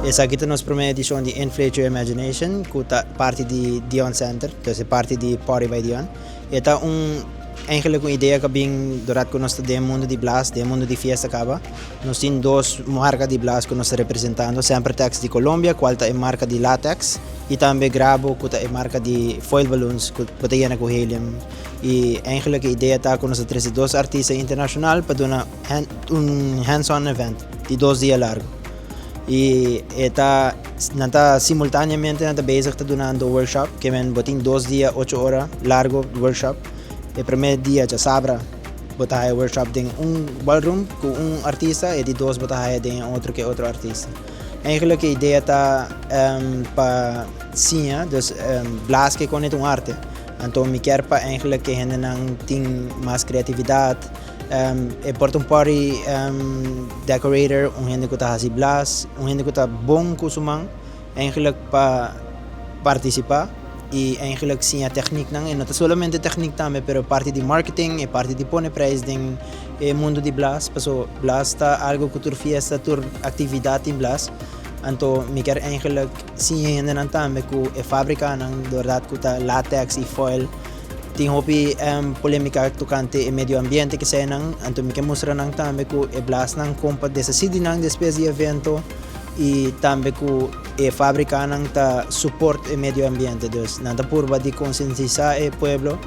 Essa aqui é a nossa primeira edição de Inflate Your Imagination, que é parte de Dion Center, então é parte de Party by Dion. Esta eigenlijk uma ideia que bem durante que nós estamos no mundo de blast, no mundo de festa acaba. Nós temos duas marcas de blast que nós estamos representando, sempre Tex de Colômbia, qual é a marca de latex, e também Grabo, que é a marca de foil balloons, que é com helium. E eigenlijk a ideia está que nós temos dois artistas internacionais para dar hands-on event de 2 dias largo. E está simultaneamente bezig te doen aan de workshop, que men botin 2 dias, 8 horas largo workshop. O primeiro dia já sabra botar workshop em ballroom com artista e de 2 botar em outro que outro artista. Eigenlijk a ideia está para sim, dus blast que conecta arte. Então me quer para eigenlijk que gente não tem mais criatividade. Porta party decorator, gente que está a blast, gente que está bom com sumang, eigenlijk para participar. E eigenlijk sim a técnica não é somente técnica também, pero parte de marketing e parte de pôr preço no mundo de blast, porque blast está algo que tu fiesta, tu atividade em blast. Então me quer eigenlijk sim ainda não também que a fábrica não verdade que está latex e foil. Tem hobby polêmica tocante o meio ambiente que sei não, então me quer mostrar não também que a blast não compra dessa cidade não depois de evento. E também que a fábrica não está suporta o meio ambiente, então não está por de conscientizar o povo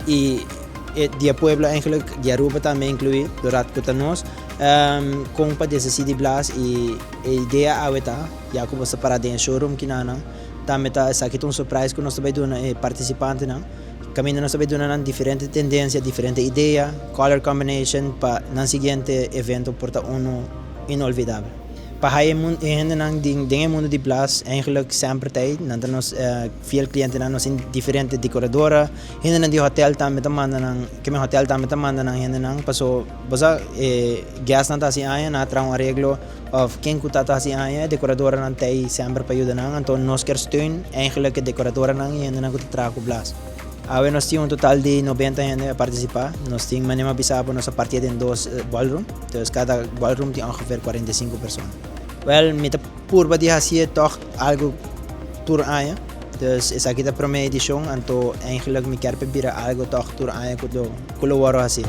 e o povo eigenlijk de Aruba também inclui durante que nós compra dessa city blast e a ideia é já que você para dentro showroom que não também está essa aqui surprise que nós também dando participante não caminho nós também dando diferente tendência, diferente ideia, color combination para no seguinte evento porta inolvidável. Para o mundo de blast, eigenlijk sempre tijd. Nós veel cliënten nós in diferente decoradora. Hindi di hotel também tamanda kami hotel também tamanda hindi paso basta gas na si aya na trang arreglo of quem kuta si aya decoradora nan tay sempre para ayuda nang então nós quer steun eigenlijk a decoradora nang hindi nang kuta blast. Awe nós tínhamos total de 90 gente a participar. Nós tínhamos manima bisapa nós a partir de 2 ballroom. Então cada ballroom tem ongeveer 45 pessoas. Well, met de purba die hasie toch algo tour aya. Dus is aqui a primeira edição, então eigenlijk me quer pedir algo toch tour aya kulo waro hasie.